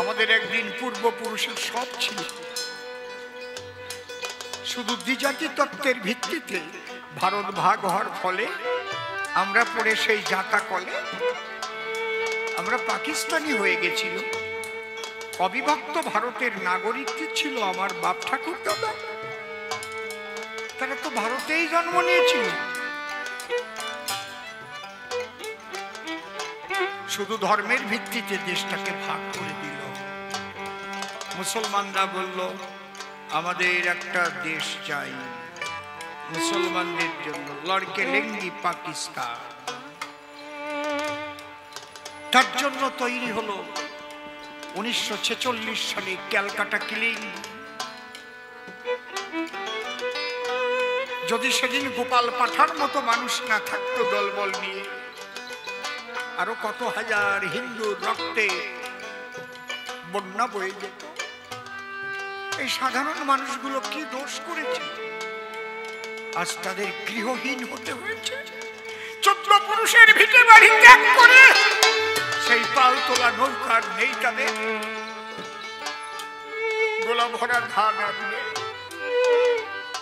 আমাদের একদিন পূর্বপুরুষের সব ছিল, শুধু দ্বিজাতি তত্ত্বের ভিত্তিতে ভারত ভাগ হওয়ার ফলে আমরা পড়ে সেই জাতা কলে আমরা পাকিস্তানি হয়ে গেছিল। অবিভক্ত ভারতের নাগরিক ছিল আমার বাপ ঠাকুর দাদা, তারা তো ভারতেই জন্ম নিয়েছিল। শুধু ধর্মের ভিত্তিতে দেশটাকে ভাগ করে দিল। মুসলমানরা বলল আমাদের একটা দেশ চাই, মুসলমানদের জন্য লড়কে লেঙ্গি পাকিস্তান। তার জন্য তৈরি হলো 1946 সালে ক্যালকাটা কিলিং। যদি সেদিন গোপাল পাঠার মতো মানুষ না থাকতো দলবল নিয়ে, আরো কত হাজার হিন্দুর রক্তে বন্যা বয়ে যেত। এই সাধারণ মানুষগুলো কি দোষ করেছে? আজ তাদের গৃহহীন হতে হয়েছে। 14 পুরুষের ভিটে বাড়ি ত্যাগ করে সেই পাল তোলা নৌকার নেই তাদের, গোলা ভরা ধান আনলে,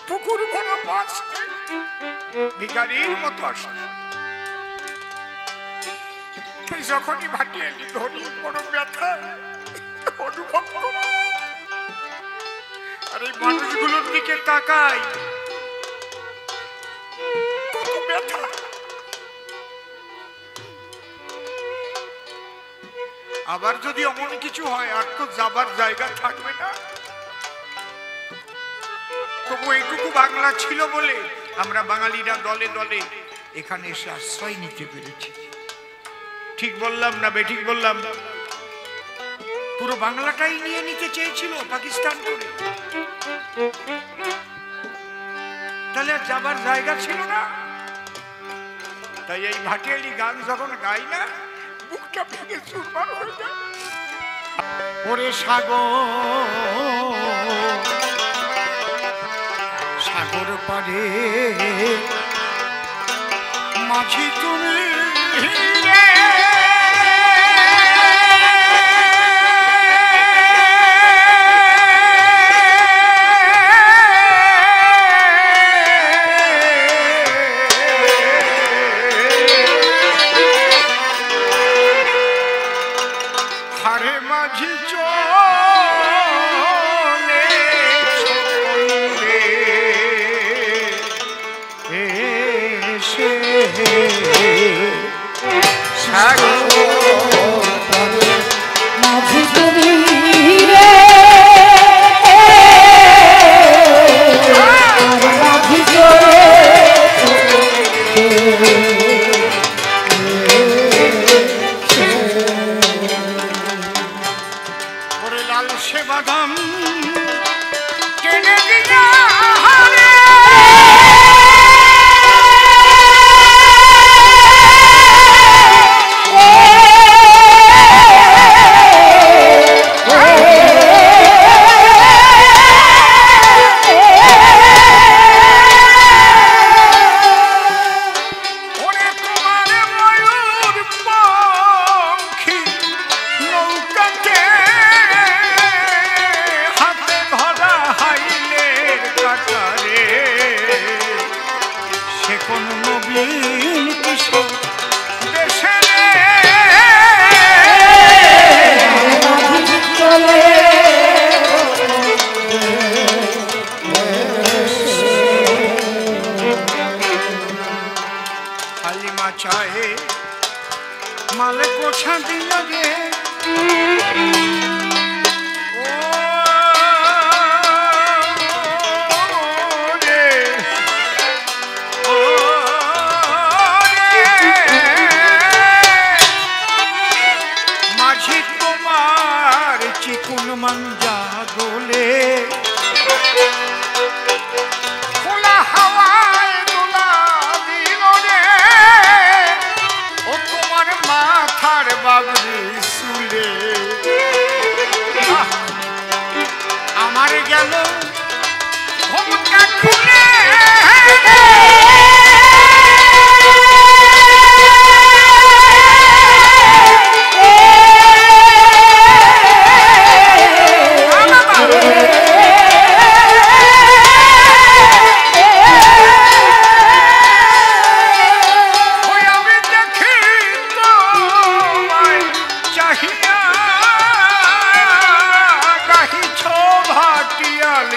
পুকুর ভরা মাছ ভিখারির মতো আসে। যখনই ভাটিয়ালি ধরি বড় ব্যথা অনুভব করে। আর এই মানুষগুলোর দিকে তাকাই, কত ব্যথা। আবার যদি এমন কিছু হয় আর তো যাবার জায়গা থাকবে না। তবু এইটুকু বাংলা ছিল বলে আমরা বাঙালিরা দলে দলে এখানে এসে আশ্রয় নিতে পেরেছি। ঠিক বললাম না বেঠিক বললাম? পুরো বাংলাটাই নিয়ে নিতে চেয়েছিল পাকিস্তান করে, তাহলে আর যাবার জায়গা ছিল না। তাই এই ভাটিয়ালি গান যখন গাই না, বুকটা ভেঙে চুরমার হয়ে যায়। ওরে সাগর, সাগর পারে মাঝি তুমি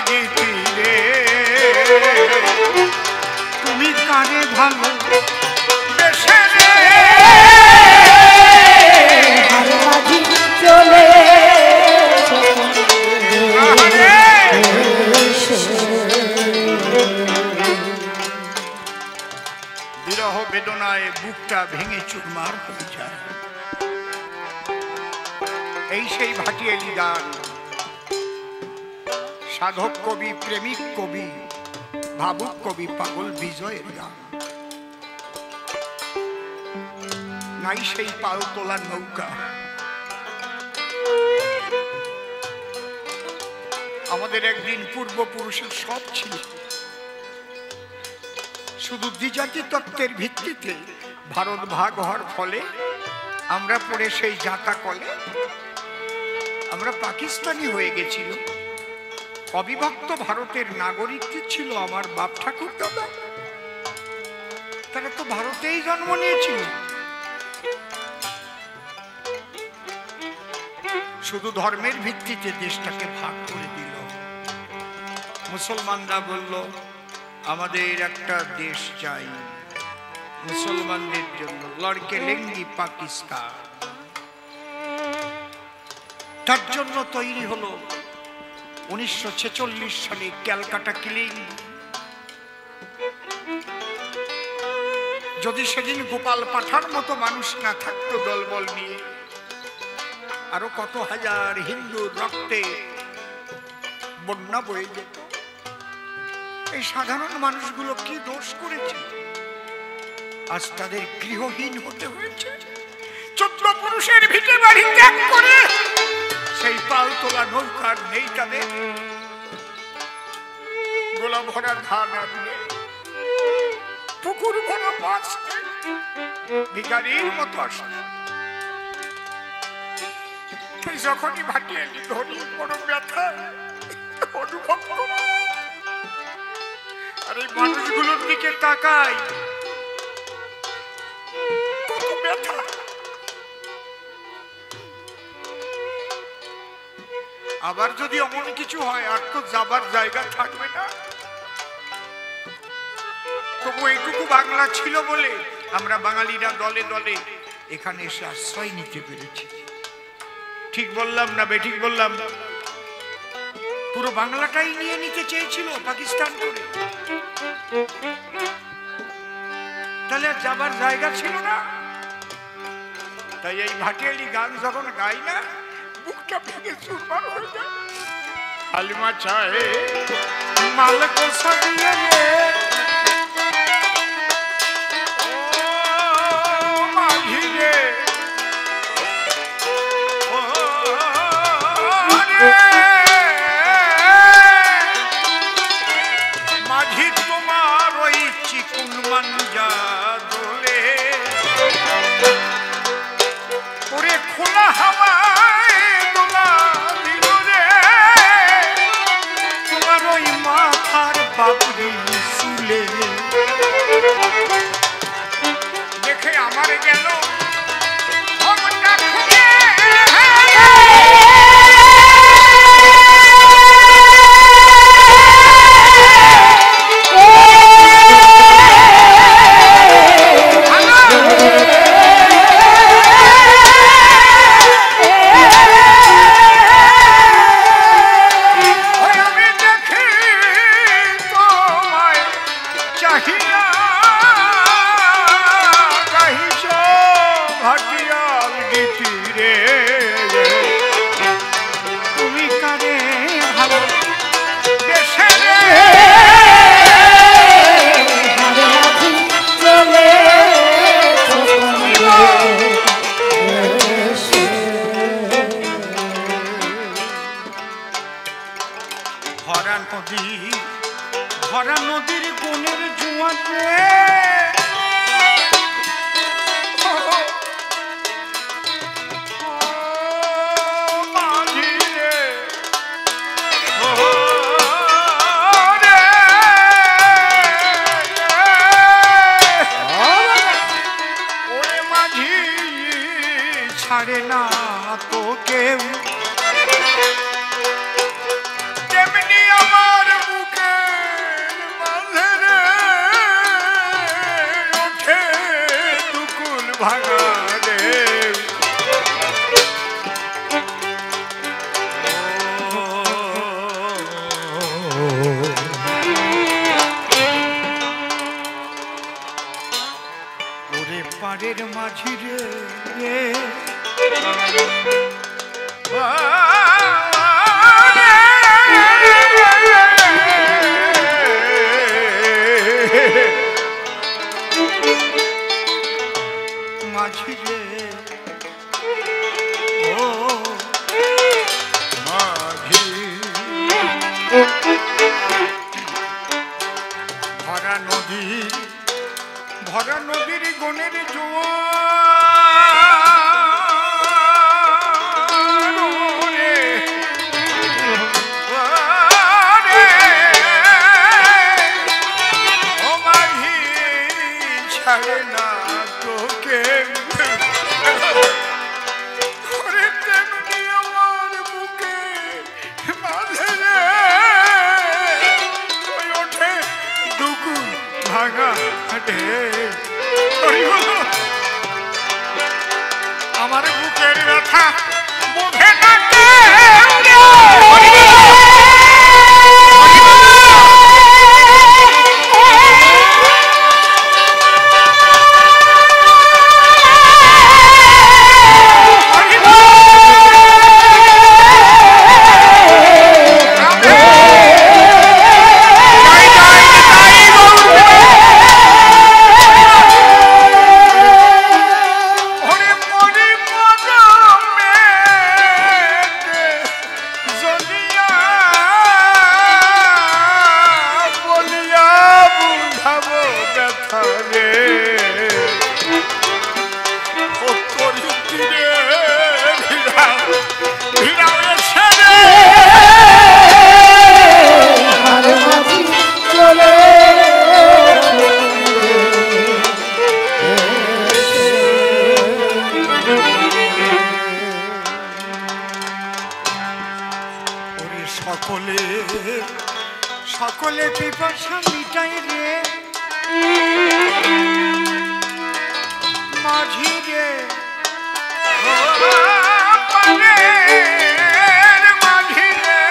গীতি রে তুমি কারে ভালো বেশে রে চলে বিরহ বেদনায় বুকটা ভেঙে চুরমার হয়ে যায়। এই সেই ভাটিয়ালি গান, সাধক কবি, প্রেমিক কবি, ভাবুক কবি পাগল বিজয়ের গান। নাই সেই পাল তোলা নৌকা। আমাদের একদিন পূর্বপুরুষের সব ছিল, শুধু দ্বিজাতি তত্ত্বের ভিত্তিতে ভারত ভাগ হওয়ার ফলে আমরা পড়ে সেই জাতা কলে আমরা পাকিস্তানি হয়ে গেছিল। অবিভক্ত ভারতের নাগরিক ছিল আমার বাপ ঠাকুর দাদা, তারা তো ভারতেই জন্ম নিয়েছিল। শুধু ধর্মের ভিত্তিতে দেশটাকে ভাগ করে দিল। মুসলমানরা বলল আমাদের একটা দেশ চাই মুসলমানদের জন্য, লড়কে লেঙ্গি পাকিস্তান। তার জন্য তৈরি হলো 1946 সালে ক্যালকাটা কিলিং। যদি সেদিন গোপাল পাঠার মতো মানুষ না থাকতো দলবল নিয়ে, আরো কত হাজার হিন্দু রক্তে বন্যা বয়ে যেত। এই সাধারণ মানুষগুলো কি দোষ করেছে? আজ তাদের গৃহহীন হতে হয়েছে। 14 পুরুষের ভিটে বাড়ি ত্যাগ করে সেই পাল তোলা নৌকার নেই তাদের। গোলা ভরা ধান আনলে, পুকুর ভরা মাছ, ভিখারির মতো আসে। যখনই ভাটিয়ালি ধরি বড় ব্যথা অনুভব করে। আর এই মানুষগুলোর দিকে তাকাই, কত ব্যথা। আবার যদি এমন কিছু হয় আর তো যাবার জায়গা থাকবে না। তবু এইটুকু বাংলা ছিল বলে আমরা বাঙালিরা দলে দলে এখানে এসে আশ্রয় নিতে পেরেছি। ঠিক বললাম না বেঠিক বললাম? পুরো বাংলাটাই নিয়ে নিতে চেয়েছিল পাকিস্তান করে, তাহলে আর যাবার জায়গা ছিল না। তাই এই ভাটিয়ালি গান যখন গাই না, বুকটা ভেঙে চুরমার হয়ে যায়। হালিমা চাহে মাল কো সাজিয়ে রে ও মাঝি রে, মাঝি তোমার ওই চিকুন মাঞ্জা দোলে ওরে খোলা হাওয়ায় দোলা দিল রে, তোমার ওই মাথার বাবরি চুলে। দেখে আমার গেল ভবনটা খুলে। ভরা নদীর কোণের জুয়াতে ওরে মাঝি ছাড়ে না তো কেউ, তেমনি আমার সকলে সকলে পিপাসা মিটাই রে মাঝি রে মাঝি রে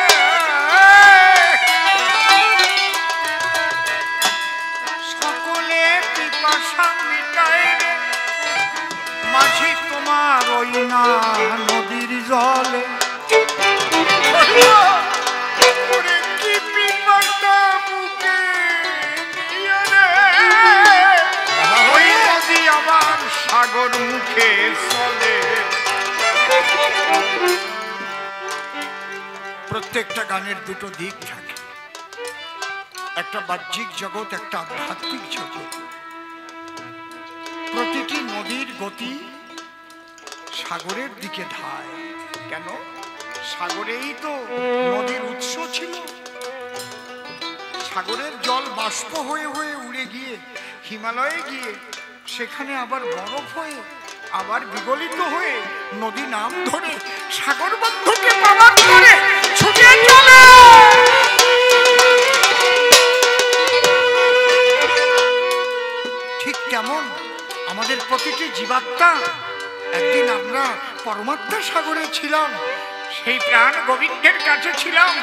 সকলে পিপাসা মিটাই রে মাঝি তোমার ওই না নদীর জলে সাগর মুখে চলে প্রত্যেকটা গানের দুটো দিক থাকে, একটা বাহ্যিক জগৎ, একটা আধ্যাত্মিক জগৎ। প্রতিটি নদীর গতি সাগরের দিকে ধায়। কেন? সাগরেই তো নদীর উৎস ছিল। সাগরের জল বাষ্প হয়ে হয়ে উড়ে গিয়ে হিমালয়ে গিয়ে সেখানে আবার বরফ হয়ে আবার বিগলিত হয়ে নদী নাম ধরে সাগর বন্ধুকে পাবার করে ছুটে চলে। ঠিক কেমন আমাদের প্রতিটি জীবাত্মা একদিন আমরা পরমাত্মা সাগরে ছিলাম, সেই প্রাণ গোবিন্দের কাছে ছিলাম,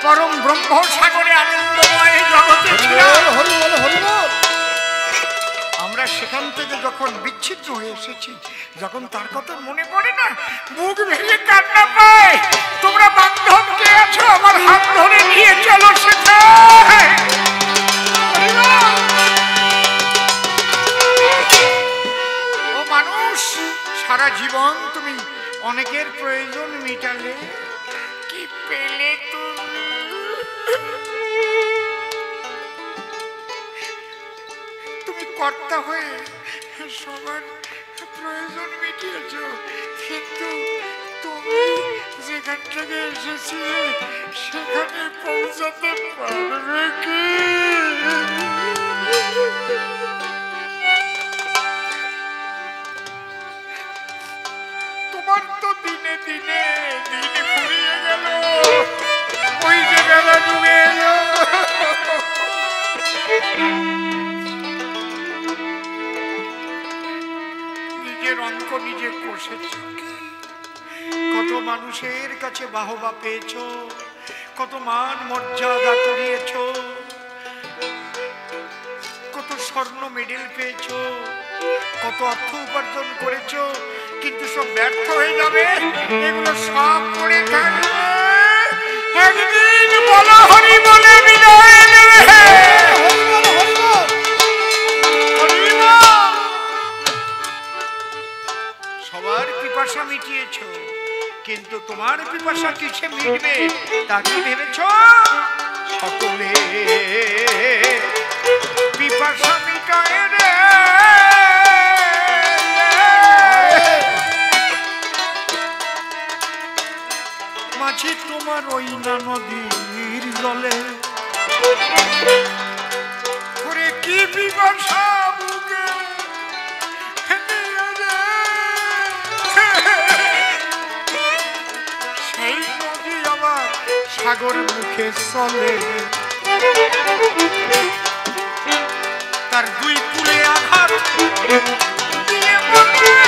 পরম ব্রহ্ম সাগরে আনন্দময় জগতে ছিলাম। আমরা সেখান থেকে যখন বিচ্ছিন্ন হয়ে এসেছি, যখন তার কথা মনে পড়ে না, মুখ ভেঙে কান্না পায়। তোমরা বান্ধব কে আছো, আমার হাত ধরে নিয়ে চলো সেখানে। ও মানুষ, সারা জীবন তুমি অনেকের প্রয়োজন মিটালে, কি পেলে তুমি? তুমি কর্তা হয়ে সবার প্রয়োজন মিটিয়েছ, কিন্তু তুমি যেখান থেকে এসেছিলে সেখানে পৌঁছাতে পারবে কি? তোমার তো দিনে দিনে দিনে ফুরিয়ে গেল, ওই যে বেলা ডুবে এলো। নিজের অঙ্ক নিজে কষেছ, কত মানুষের কাছে বাহবা পেয়েছ, কত মান মর্যাদা করিয়েছ, কত স্বর্ণ মেডেল পেয়েছ, কত অর্থ উপার্জন করেছ, কিন্তু সব ব্যর্থ হয়ে যাবে। এগুলো সব করে থাকবে, একদিন বলো হরি বলে বিদায় নেবে। সবার পিপাসা মিটিয়েছ, কিন্তু তোমার পিপাসা কিসে মিটবে তা কি ভেবেছ? সকলে পিপাসা মিটায় রে মাঝি তোমার ওই না নদীর জলে। করে কি পিপাসা বুকে সেই নদী আবার সাগর মুখে চলে। তার দুই কুলে আঘাত দিয়ে বলে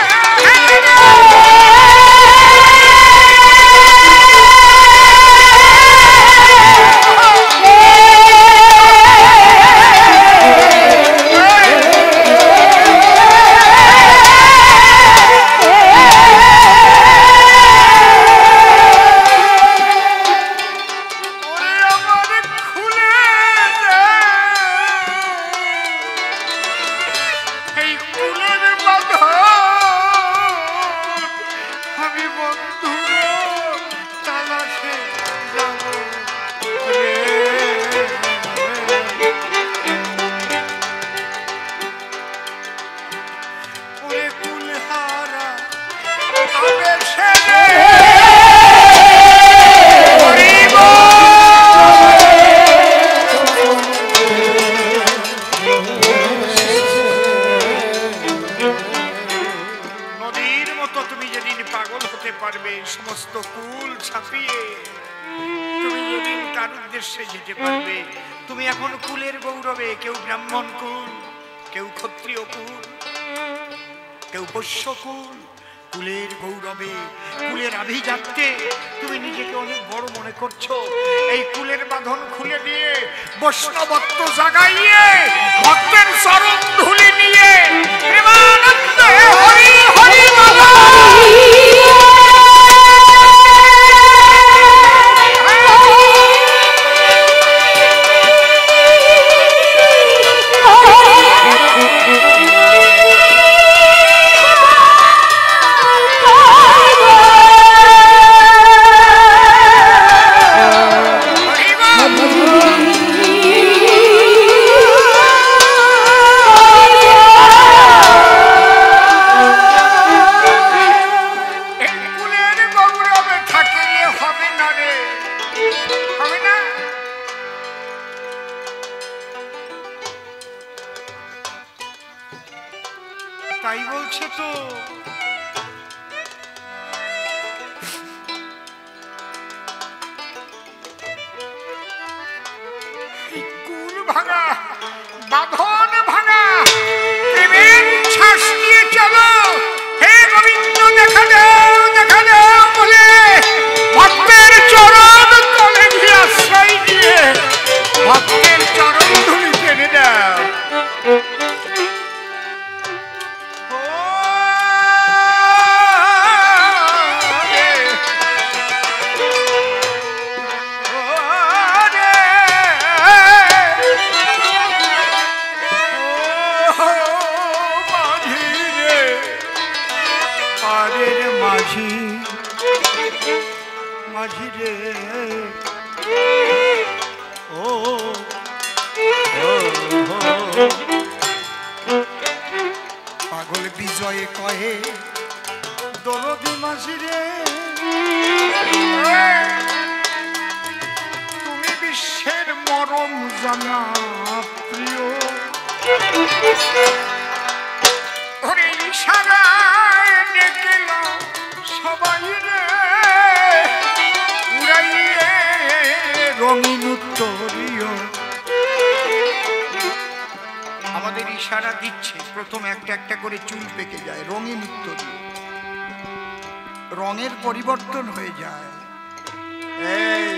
সমস্ত কুল ছাপিয়ে তুমি যদি তার উদ্দেশ্যে যেতে পারবে। তুমি এখন কুলের গৌরবে, কেউ ব্রাহ্মণ কুল, কেউ ক্ষত্রিয় কুল, কেউ বৈশ্য কুল, কুলের গৌরবে, কুলের আভিজাত্যে তুমি নিজেকে অনেক বড় মনে করছো। এই কুলের বাঁধন খুলে দিয়ে, বৈষ্ণবত্ব জাগাইয়ে, ভক্তের চরণ ধুলি নিয়ে প্রেমানন্দে হরি হরি বলো। তাই বলছে তো। কুল ভাঙা, বাঁধন ভাঙা, প্রেমের শ্বাস নিয়ে চলো। হে গোবিন্দ দেখা দাও, দেখা দাও বলে ভক্তের চরণ তলে গিয়ে আশ্রয় দিয়ে ভক্তের চরণ ধুলি টেনে দাও। মাঝি রে ও পাগল বিজয়ে কহে দরদি মাঝি রে, তুমি বিশ্বের মরম জানা প্রিয়। ওরে ইশারায় ডেকেল সবাই রে, উড়াইয়ে রঙিন উত্তরীয়। আমাদের ইশারা দিচ্ছে, প্রথম একটা একটা করে চুল পেকে যায়, রঙিন উত্তরীয়, রঙের পরিবর্তন হয়ে যায়। এই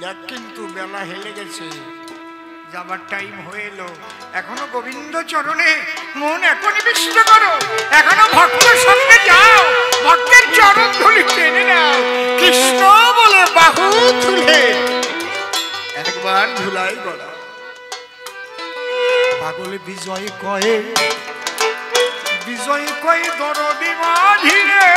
দেখ, কিন্তু বেলা হেলে গেছে, যাবার টাইম হয়ে এলো। এখনো গোবিন্দ চরণে মন এখনই বিষ্ট করো, এখনো ভক্তের সঙ্গে যাও, ভক্তের চরণ ধুলি টেনে নাও। কৃষ্ণ বলে বাহু তুলে একবার ধুলাই গড়া। পাগল বিজয় কয়ে, বিজয় কয়ে দরদি মাঝি রে,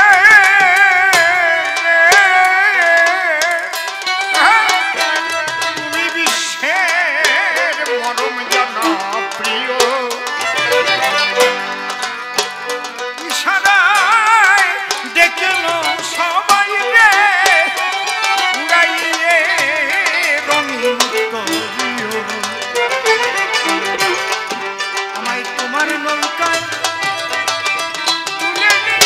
তুমি বিশ্বের মরম জানা প্রিয়। ইশারায় দেখল সবাই রে, উড়াইয়ে রঙিন উত্তরীয়। আমায় তোমার নৌকায় তুলে নিল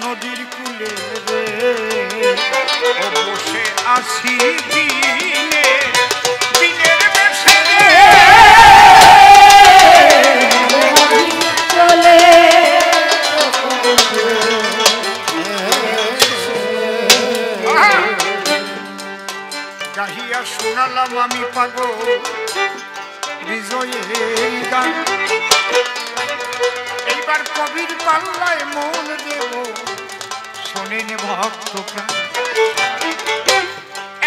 নদীর কূলে রে, ও বসে আছি দিনে, দিনের বেশে চলে। গাহিয়া শোনালাম আমি পাগল বিজয়ের গান, এইবার কবির পাল্লায় মন দেব, শোনেন ভক্ত প্রাণ।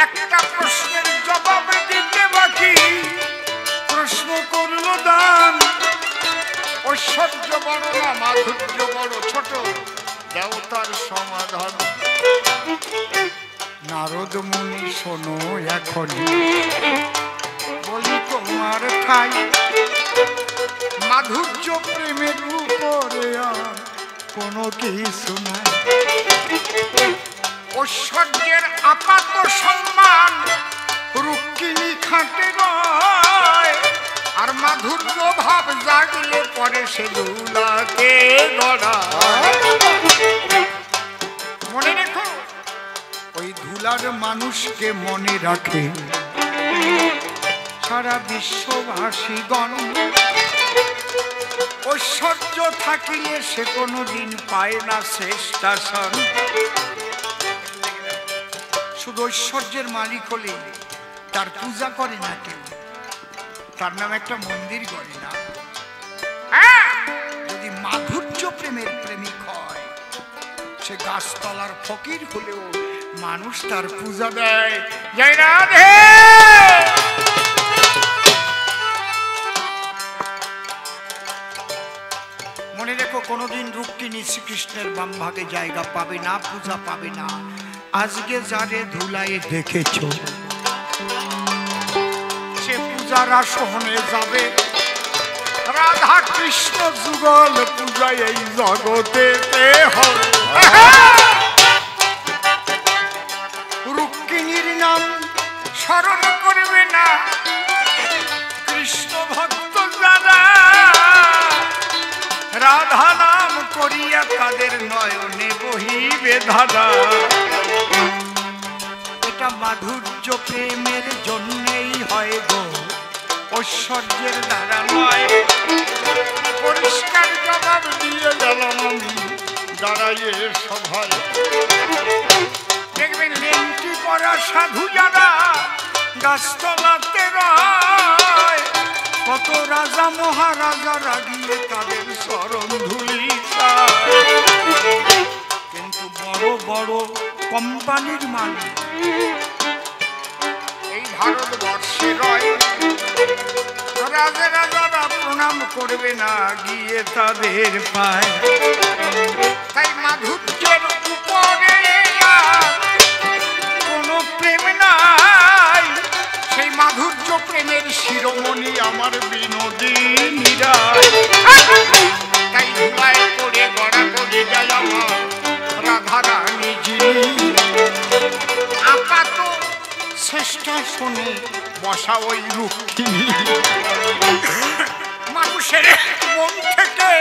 একটা প্রশ্নের জবাব দিতে বাকি, প্রশ্ন করল দান, ঐশ্বর্য বড় মাধুর্য বড় ছোট, দেও তার সমাধান। নারদ মুনি শোনো এখনই বলি তোমার ঠাই, মাধুর্য প্রেমের উপরে আর কোনো কিছু নাই। ঐশ্বর্যের আপাত সম্মান রুক্মিণী খাটে নয়, আর মাধুর্য ভাব জাগলে পরে সে দুলাকে গড়ায়। মনে রেখো, ওই ধুলার মানুষকে মনে রাখে সারা বিশ্ববাসীগণ। ঐশ্বর্য থাকিলে সে কোনোদিন পায় না শ্রেষ্ঠাসন। শুধু ঐশ্বর্যের মালিক হলে তার পূজা করে না কেউ, তার নামে একটা মন্দির করে না। যদি মাধুর্য প্রেমের প্রেমিক হয়, সে গাছতলার ফকির হলেও মানুষ তার পূজা দেয়। জয় রাধে। মনে রেখো, কোনোদিন রুক্মিণী শ্রীকৃষ্ণের বাম ভাগে জায়গা পাবে না, পূজা পাবে না। আজকে যারে ধুলায় দেখেছ, সে পূজার আসনে যাবে। রাধা কৃষ্ণ যুগল পূজায় এই জগতে হবে। রুক্মিণীর নাম স্মরণ করবে না কৃষ্ণ ভক্ত যারা, রাধা নাম করিয়া তাদের নয়নে বহিবে ধারা। এটা মাধুর্য প্রেমের জন্যেই হয় গো, ঐশ্বর্যের দ্বারা নয়। পরিষ্কার জবাব দিয়ে গেলাম আমি দাঁড়াইয়ে সভায়। দেখবেন লেংটি পরা সাধু যারা গাছতলাতে রয়, কত রাজা মহারাজারা গিয়ে তাদের চরণ ধুলি চায়। কিন্তু বড় বড় কোম্পানির মালিক এই ভারতবর্ষে রয়, রাজা রাজারা প্রণাম করবে না গিয়ে তাদের পায়। তাই মাধুর্যের উপরে কোনো প্রেম নাই, সেই মাধুর্য প্রেমের শিরোমণি আমার বিনোদিনী রায়। তাই ধুলায় পড়ে গড়া করে যায় আমার রাধা রানী যিনি, আপাত চেষ্টা শুনে বসা ওই রুক্মিণী। মানুষের মন থেকে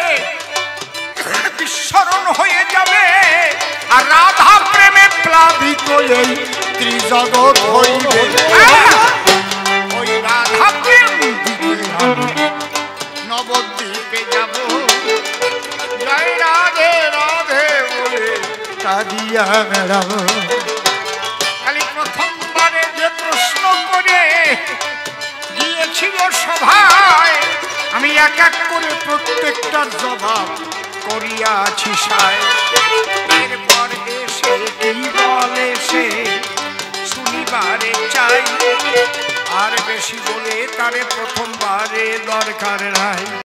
বিস্মরণ হয়ে যাবে, আর রাধা প্রেমে প্লাবিত এই ত্রিজগৎ হইবে। ওই রাধা প্রেম দিকে আমি নবদ্বীপে যাব, জয় রাধে রাধে বলে কাঁদিয়া বেড়াবো। খালি প্রথমবারে যে প্রশ্ন করে গিয়েছিল সভায়, আমি এক এক করে প্রত্যেকটার জবাব করিয়াছি সায়। এরপর এসে কি বলে সে শুনিবারে চাই, আর বেশি বলে তারে প্রথমবারে দরকার নাই।